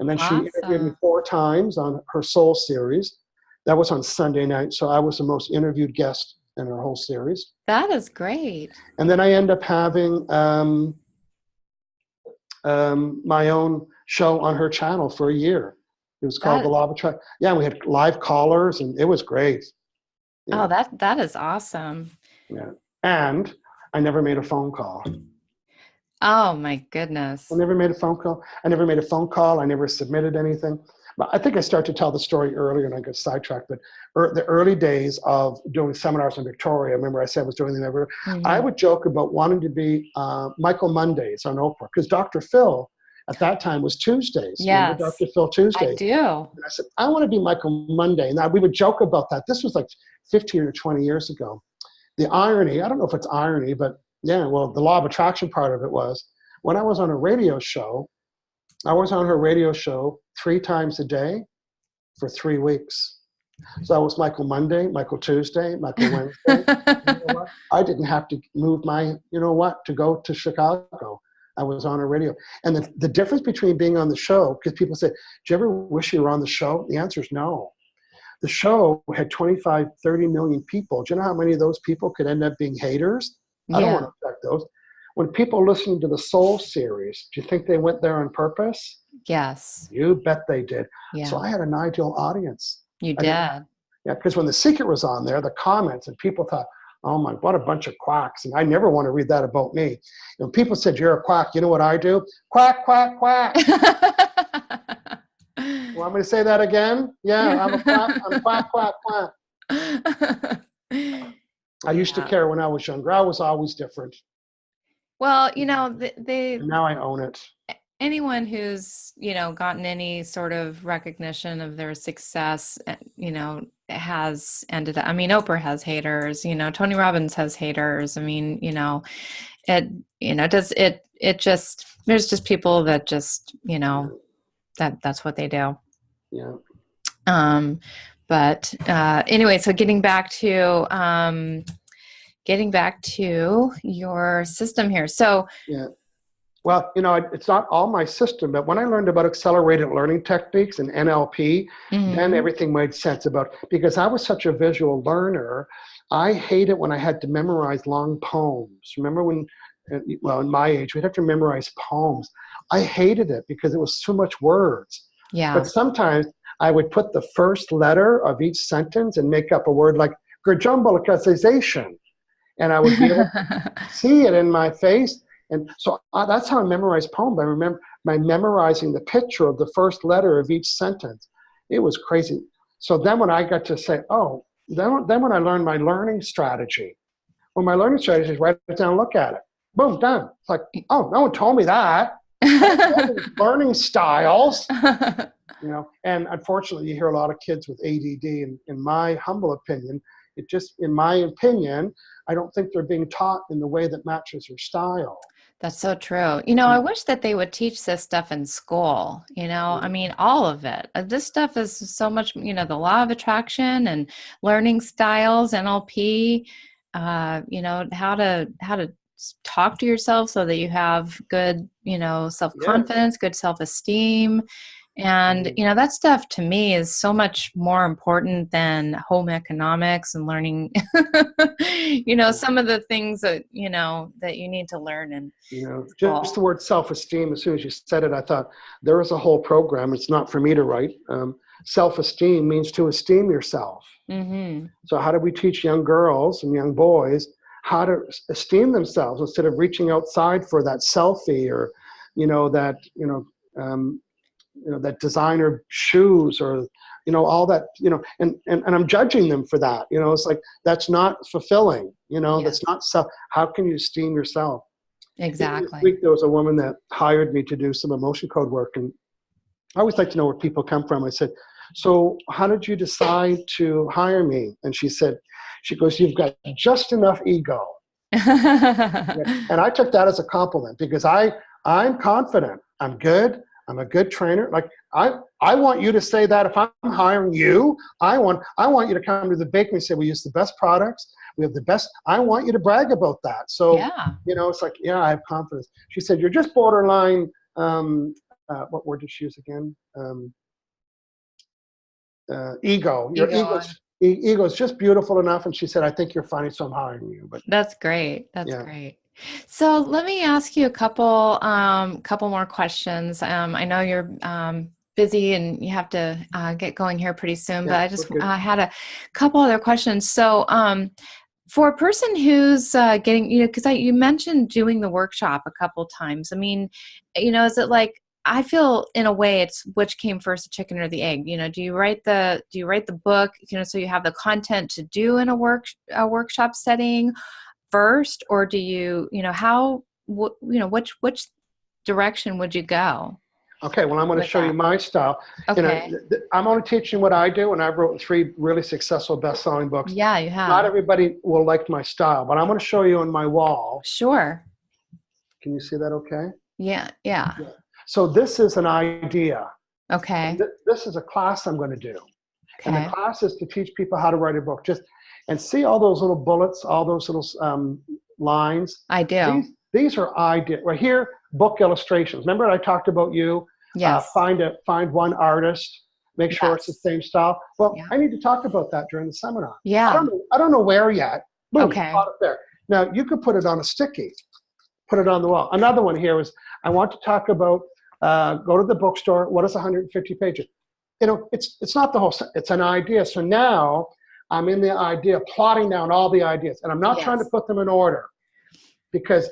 And then she interviewed me Awesome. 4 times on her Soul series. That was on Sunday night. So I was the most interviewed guest in our whole series. That is great. And then I end up having my own show on her channel for a year. It was called The Law of Attraction. Yeah, we had live callers, and it was great. Yeah. Oh, that is awesome. Yeah, and I never made a phone call. Oh my goodness! I never made a phone call. I never submitted anything. But I think I started to tell the story earlier, and I got sidetracked. But the early days of doing seminars in Victoria, remember I said I was doing them everywhere. Mm-hmm. I would joke about wanting to be Michael Mondays on Oprah, because Dr. Phil at that time was Tuesdays. Yes. Remember Dr. Phil Tuesdays? I do. And I said, I want to be Michael Monday. And we would joke about that. This was like 15 or 20 years ago. The irony, I don't know if it's irony, but yeah, well, the law of attraction part of it was, when I was on a radio show, I was on her radio show 3 times a day for 3 weeks. So I was Michael Monday, Michael Tuesday, Michael Wednesday. You know what? I didn't have to move to go to Chicago. I was on a radio. And the difference between being on the show, because people say, do you ever wish you were on the show? The answer is no. The show had 25, 30 million people. Do you know how many of those people could end up being haters? I don't want to affect those. When people listening to the Soul series, do you think they went there on purpose? Yes. You bet they did. Yeah. So I had an ideal audience. You did. Yeah, because when The Secret was on there, the comments, and people thought, oh my, what a bunch of quacks. And I never want to read that about me. And people said, you're a quack. You know what I do? Quack, quack, quack. Want me to say that again? Yeah, I'm a quack. I'm quack, quack, quack. I used to care when I was younger. I was always different. Well, and now I own it. Anyone who's, gotten any sort of recognition of their success, has ended up, Oprah has haters, Tony Robbins has haters. There's just people that just, that's what they do. Yeah. But anyway, so getting back to your system here. So, yeah. Well, it's not all my system, but when I learned about accelerated learning techniques and NLP, then everything made sense because I was such a visual learner. I hated when I had to memorize long poems. Remember when, in my age, we'd have to memorize poems. I hated it because it was too much words. Yeah. But sometimes I would put the first letter of each sentence and make up a word like gerjumbalakazation. And I would be able to see it in my face. And so that's how I memorize poems. I remember by memorizing the picture of the first letter of each sentence. It was crazy. So then when I got to say, then when I learned my learning strategy, my learning strategy is write it down, look at it. Boom, done. It's like, no one told me that. Learning styles. And unfortunately, you hear a lot of kids with ADD. And in my humble opinion, I don't think they're being taught in the way that matches their style. That's so true. I wish that they would teach this stuff in school, all of it. This stuff is so much, the law of attraction and learning styles, NLP, how to talk to yourself so that you have good, self-confidence, good self-esteem. And, that stuff to me is so much more important than home economics and learning, some of the things that, that you need to learn. And, just the word self-esteem, as soon as you said it, I thought there is a whole program. It's not for me to write. Self-esteem means to esteem yourself. Mm-hmm. So how do we teach young girls and young boys how to esteem themselves instead of reaching outside for that selfie or, that designer shoes or, all that, and I'm judging them for that. It's like, that's not fulfilling, That's not self. How can you esteem yourself? Exactly. This week there was a woman that hired me to do some emotion code work. And I always like to know where people come from. I said, so how did you decide to hire me? And she goes, you've got just enough ego. And I took that as a compliment because I'm confident. I'm good. I'm a good trainer. Like I want you to say that if I'm hiring you, I want you to come to the bakery and say, we use the best products. We have the best. I want you to brag about that. So, it's like, I have confidence. She said, you're just borderline. What word did she use again? ego. Your Ego. ego is just beautiful enough. And she said, I think you're funny, so I'm hiring you. But That's great. That's yeah. great. So let me ask you a couple more questions. I know you're busy and you have to get going here pretty soon, but Yeah, I just okay. had a couple other questions. So for a person who's getting, because you mentioned doing the workshop a couple times. I mean, is it like, I feel in a way it's which came first, the chicken or the egg? Do you write the book, so you have the content to do in a workshop setting first, or do you, which direction would you go? Okay, well, I'm going to With show you that? my style. Okay. I'm only teaching what I do, and I've written 3 really successful best-selling books. Yeah, you Not have. everybody will like my style, but I'm going to show you on my wall. Sure. Can you see that okay? Yeah. Yeah. Yeah. So this is an idea. Okay. This is a class I'm going to do. And the Okay. class is to teach people how to write a book. And see all those little bullets, all those little lines. I do. These are ideas. Right here, book illustrations. Remember I talked about you? Yes. Find one artist. Make sure it's the Yes. same style. Well, Yeah. I need to talk about that during the seminar. Yeah. I don't know where yet. Boom, Okay. got it there. Now you could put it on a sticky. Put it on the wall. Another one here is I want to talk about go to the bookstore. What is 150 pages? It's not the whole. It's an idea. So now I'm in the idea, plotting down all the ideas, and I'm not trying to Yes. put them in order, because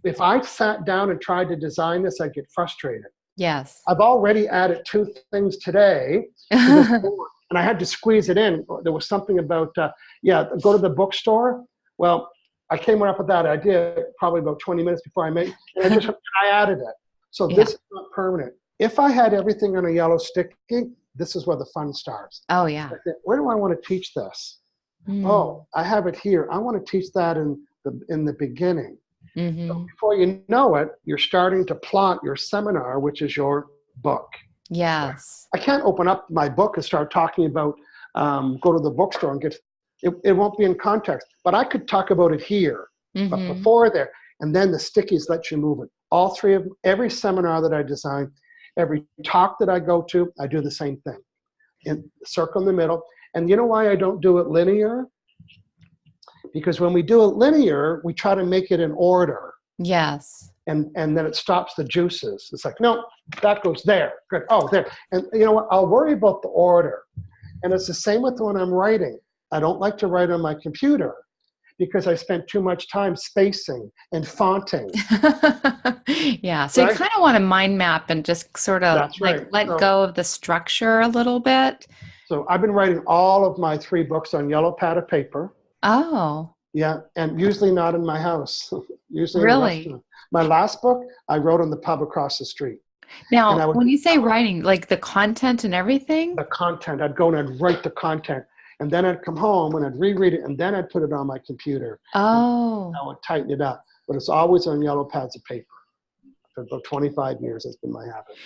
if I sat down and tried to design this, I'd get frustrated. Yes. I've already added 2 things today to this board, and I had to squeeze it in. There was something about go to the bookstore. Well, I came up with that idea probably about 20 minutes before I made, and I added it. So Yeah. this is not permanent. If I had everything on a yellow sticky, this is where the fun starts. Oh, yeah. Where do I want to teach this? Mm. Oh, I have it here. I want to teach that in the beginning. Mm-hmm. So before you know it, you're starting to plot your seminar, which is your book. Yes. I can't open up my book and start talking about go to the bookstore and it won't be in context. But I could talk about it here, Mm-hmm. but before there, and then the stickies let you move it. All 3 of them, every seminar that I design, every talk that I go to, I do the same thing. In circle in the middle. And you know why I don't do it linear? Because when we do it linear, we try to make it in order. Yes. And then it stops the juices. It's like, no, that goes there. Good. Oh, there. And you know what? I'll worry about the order. And it's the same with when I'm writing. I don't like to write on my computer because I spent too much time spacing and fonting. Yeah. So Right? you kind of want to mind map and just sort of That's right. let go of the structure a little bit. So I've been writing all of my 3 books on yellow pad of paper. Oh. Yeah, and usually not in my house. Usually in a Really? restaurant. My last book, I wrote on the pub across the street. And Now, when you say writing, like the content and everything? The content, I'd go and I'd write the content. And then I'd come home and I'd reread it, and then I'd put it on my computer. Oh. And I would tighten it up. But it's always on yellow pads of paper. For about 25 years, that's been my habit.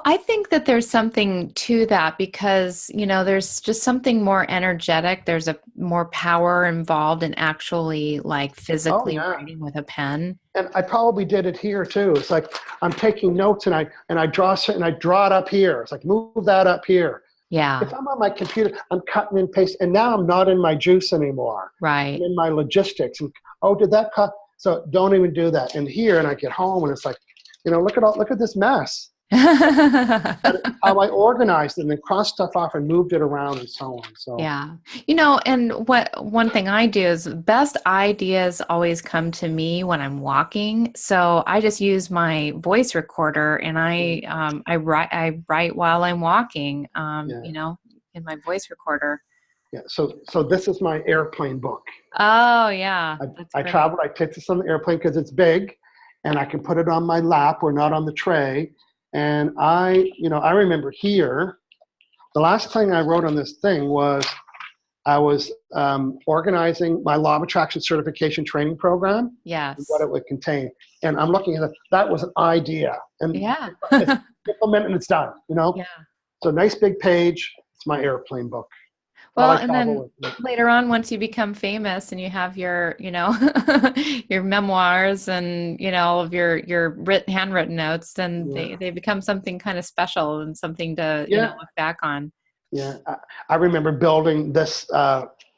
I think that there's something to that because, there's just something more energetic. There's a more power involved in actually like physically writing with a pen. And I probably did it here too. It's like I'm taking notes and I draw it up here. It's like move that up here. Yeah. If I'm on my computer, I'm cutting and pasting, and now I'm not in my juice anymore. Right. I'm in my logistics. And did that cut? So don't even do that. And here, and I get home, and it's like, look at this mess. How I organized it and then crossed stuff off and moved it around and so on. So yeah. And one thing I do is best ideas always come to me when I'm walking. So I just use my voice recorder and I write while I'm walking, in my voice recorder. Yeah. So this is my airplane book. Oh yeah. I traveled, I take this on the airplane because it's big and I can put it on my lap or not on the tray. And I remember here, the last thing I wrote on this thing was I was organizing my Law of Attraction certification training program. Yes. And what it would contain. And I'm looking at it, that was an idea. And yeah. It's implement and it's done, Yeah. So nice big page. It's my airplane book. Well, and then later on, once you become famous and you have your, your memoirs and, all of your handwritten notes, then they become something kind of special and something to, look back on. Yeah, I remember building this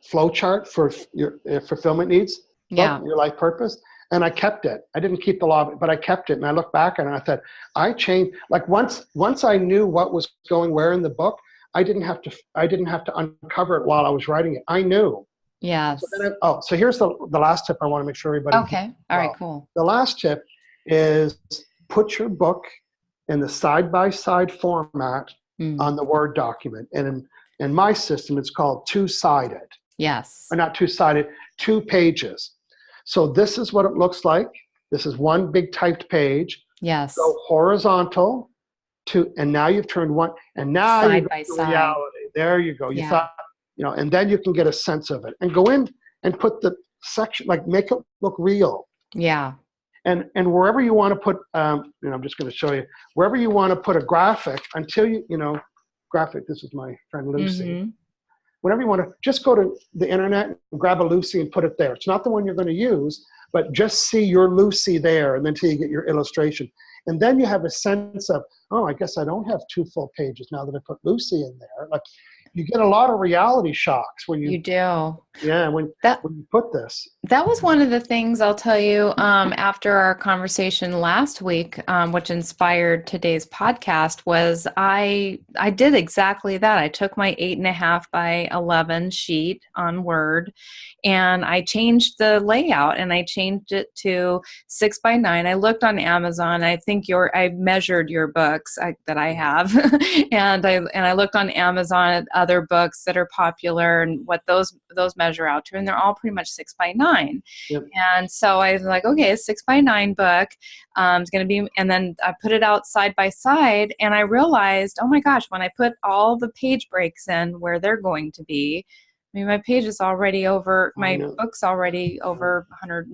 flow chart for your fulfillment needs book, Yeah. Your Life Purpose, and I kept it. I didn't keep the law, but I kept it. And I look back and I thought, I changed. Like once I knew what was going where in the book, I didn't have to uncover it while I was writing it. I knew. So Yes. then so here's the last tip I want to make sure everybody gets. Okay. All right, Well, cool. the last tip is put your book in the side-by-side format on the Word document. And in my system, it's called two-sided. Yes. Or not two-sided, 2 pages. So this is what it looks like. This is one big typed page. Yes. Go horizontal and now you've turned one, and now you Side go by to side. reality. There you go. You Yeah. thought, and then you can get a sense of it. And go in and put the section, like make it look real. Yeah. And wherever you want to put, I'm just going to show you, wherever you want to put a graphic until graphic, this is my friend Lucy. Mm-hmm. Whenever you want to, just go to the internet and grab a Lucy and put it there. It's not the one you're going to use, but just see your Lucy there, and then until you get your illustration. And then you have a sense of, oh, I guess I don't have 2 full pages now that I put Lucy in there. Like, you get a lot of reality shocks when You do. Yeah, when you put this. That was one of the things I'll tell you after our conversation last week, which inspired today's podcast, was I did exactly that. I took my 8.5 by 11 sheet on Word, and I changed the layout, and I changed it to 6 by 9. I looked on Amazon. I think I measured your books that I have, and I looked on Amazon at other books that are popular and what those measure out to, and they're all pretty much 6 by 9. Yep. And so I was like, okay, a 6 by 9 book is going to be, and then I put it out side by side, and I realized, oh my gosh, when I put all the page breaks in where they're going to be, I mean, my page is already over, my book's already over 100,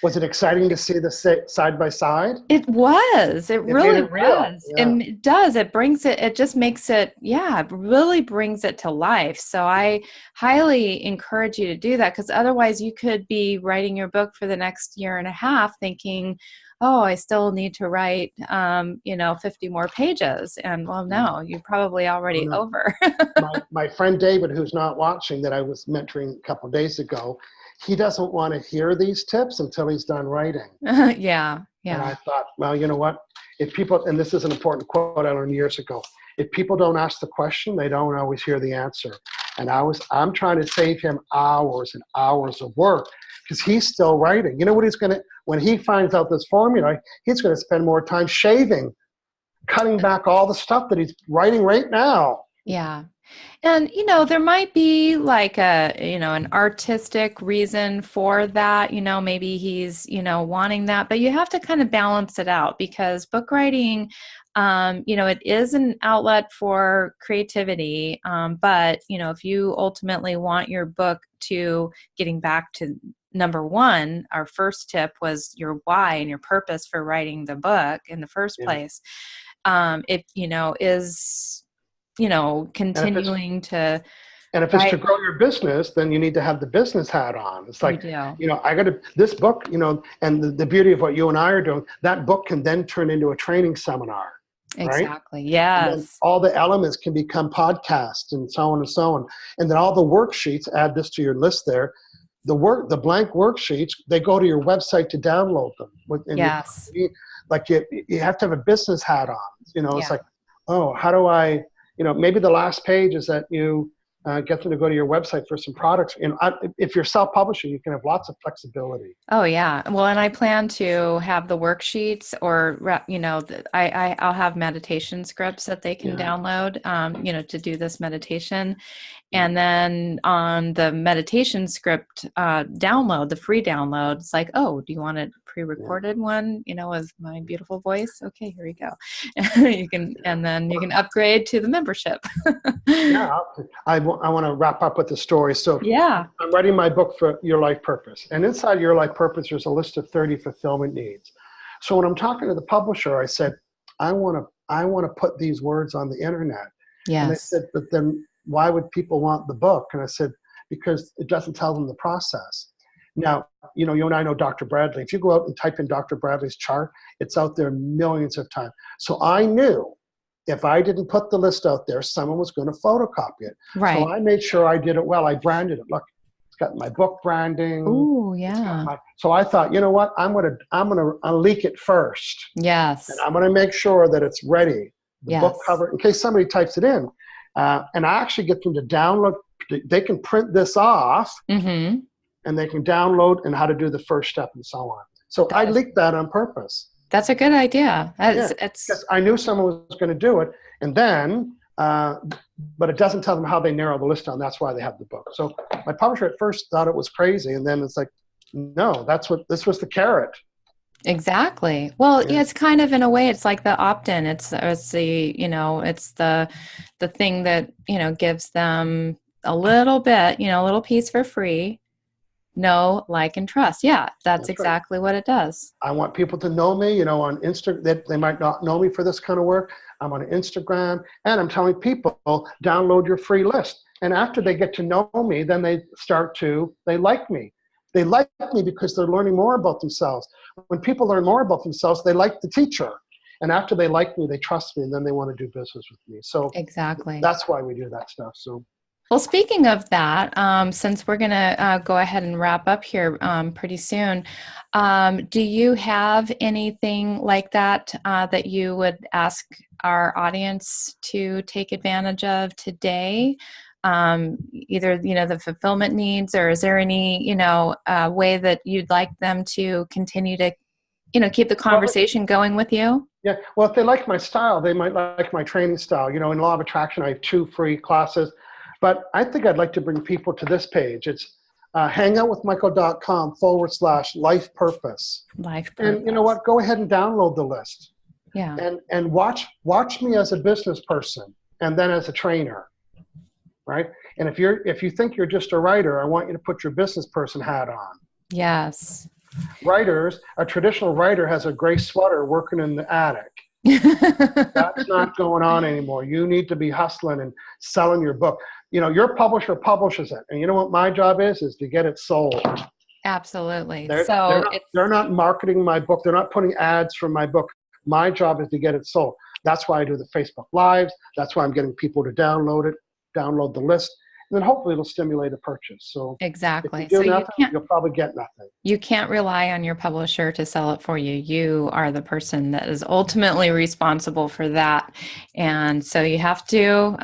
Was it exciting to see the side by side? It was. It really was. Yeah. And it does. It brings it, it just makes it, it really brings it to life. So I highly encourage you to do that, because otherwise you could be writing your book for the next year and a half thinking, oh, I still need to write, 50 more pages. And well, no, you're probably already over. my friend David, who's not watching, that I was mentoring a couple of days ago, he doesn't want to hear these tips until he's done writing. Yeah. And I thought, well, you know what? If people, and this is an important quote I learned years ago, if people don't ask the question, they don't always hear the answer. And I'm trying to save him hours and hours of work, because he's still writing. You know what when he finds out this formula, he's going to spend more time shaving, cutting back all the stuff that he's writing right now. Yeah. And, there might be like an artistic reason for that, maybe he's, wanting that, but you have to kind of balance it out, because book writing, it is an outlet for creativity. But, if you ultimately want your book to, getting back to number one, our first tip was your why and your purpose for writing the book in the first place. It, is, continuing to. And if it's to grow your business, then you need to have the business hat on. It's like, this book, and the beauty of what you and I are doing, that book can then turn into a training seminar. Exactly. Right? Yes. All the elements can become podcasts and so on and so on. And then all the worksheets, add this to your list there. The blank worksheets, they go to your website to download them. Yes. You have to have a business hat on. It's like, oh, how do I, maybe the last page is that you get them to go to your website for some products. If you're self-publishing, you can have lots of flexibility. Oh yeah. Well, and I plan to have the worksheets, or, I'll have meditation scripts that they can download, to do this meditation. And then on the meditation script download, the free download, it's like, oh, do you want a pre-recorded one, with my beautiful voice? Okay, here we go. And then you can upgrade to the membership. I want to wrap up with the story. So I'm writing my book for Your Life Purpose. And inside Your Life Purpose, there's a list of 30 fulfillment needs. So when I'm talking to the publisher, I said, I want to put these words on the internet. Yes. And they said, but then why would people want the book? And I said, because it doesn't tell them the process. Now, you and I know Dr. Bradley. If you go out and type in Dr. Bradley's chart, it's out there millions of times. So I knew if I didn't put the list out there, someone was going to photocopy it. Right. So I made sure I did it well. I branded it. Look, it's got my book branding. Ooh, yeah. So I thought, you know what? I'm gonna leak it first. Yes. And I'm gonna make sure that it's ready. The Yes. book cover, in case somebody types it in. And I actually get them to download. They can print this off, Mm-hmm. and they can download and how to do the first step and so on. So I leaked that on purpose. That's a good idea. It's because I knew someone was going to do it, and then, but it doesn't tell them how they narrow the list down. That's why they have the book. So my publisher at first thought it was crazy, and then it's like, no, this was the carrot. Exactly. Well, yeah, it's kind of, in a way, it's like the opt-in. It's the, you know, it's the thing that, you know, gives them a little bit, you know, a little piece for free. Know, like, and trust. Yeah, that's exactly what it does. I want people to know me, you know, on Instagram. That they might not know me for this kind of work. I'm on Instagram, and I'm telling people, download your free list. And after they get to know me, then they like me. They like me because they're learning more about themselves. When people learn more about themselves, they like the teacher. And after they like me, they trust me, and then they want to do business with me. So exactly, that's why we do that stuff. So. Well, speaking of that, since we're going to go ahead and wrap up here pretty soon, do you have anything like that that you would ask our audience to take advantage of today? Either, you know, the fulfillment needs, or is there any, you know, way that you'd like them to continue to, you know, keep the conversation going with you? Yeah, well, if they like my style, they might like my training style. You know, in Law of Attraction, I have 2 free classes. But I think I'd like to bring people to this page. It's hangoutwithmichael.com/life purpose. Life purpose. And you know what? Go ahead and download the list. Yeah. And watch me as a business person, and then as a trainer, right? And if you think you're just a writer, I want you to put your business person hat on. Yes. Writers, a traditional writer has a gray sweater working in the attic. That's not going on anymore. You need to be hustling and selling your book. You know, your publisher publishes it, and you know what my job is to get it sold. Absolutely. They're not marketing my book. They're not putting ads for my book. My job is to get it sold. That's why I do the Facebook Lives. That's why I'm getting people to download the list, and then hopefully it'll stimulate a purchase. So exactly. If you do nothing, you'll probably get nothing. You can't rely on your publisher to sell it for you. You are the person that is ultimately responsible for that. And so you have to,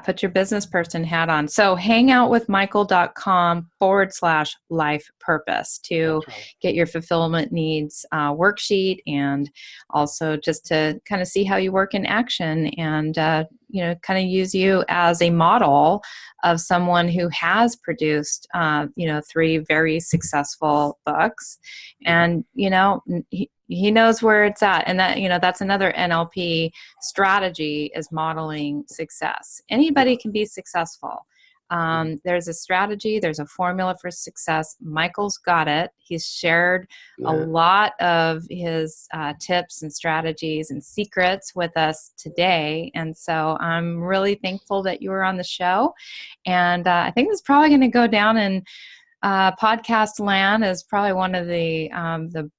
put your business person hat on. So hangoutwithmichael.com/life purpose to get your fulfillment needs worksheet, and also just to kind of see how you work in action, and, kind of use you as a model of someone who has produced, 3 very successful books, and, he knows where it's at. And that, that's another NLP strategy, is modeling success. Anybody can be successful. There's a strategy, there's a formula for success. Michael's got it. He's shared a lot of his tips and strategies and secrets with us today. And so I'm really thankful that you were on the show. And I think this is probably going to go down in podcast land as probably one of the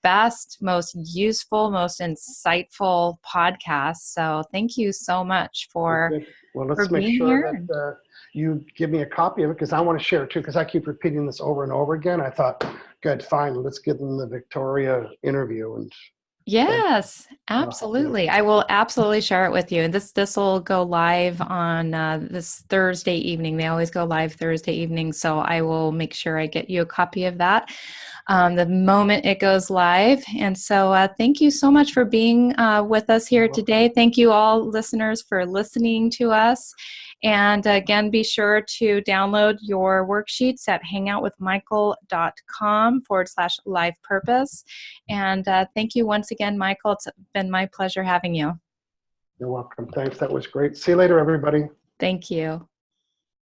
best, most useful, most insightful podcasts. So thank you so much for let's make sure that you give me a copy of it, because I want to share it too, because I keep repeating this over and over again. I thought, good, fine, let's give them the Victoria interview. And yes, absolutely. I will absolutely share it with you. And this will go live on this Thursday evening. They always go live Thursday evening. So I will make sure I get you a copy of that the moment it goes live. And so thank you so much for being with us here today. Thank you all listeners for listening to us. And again, be sure to download your worksheets at hangoutwithmichael.com/life purpose. And thank you once again, Michael. It's been my pleasure having you. You're welcome. Thanks. That was great. See you later, everybody. Thank you.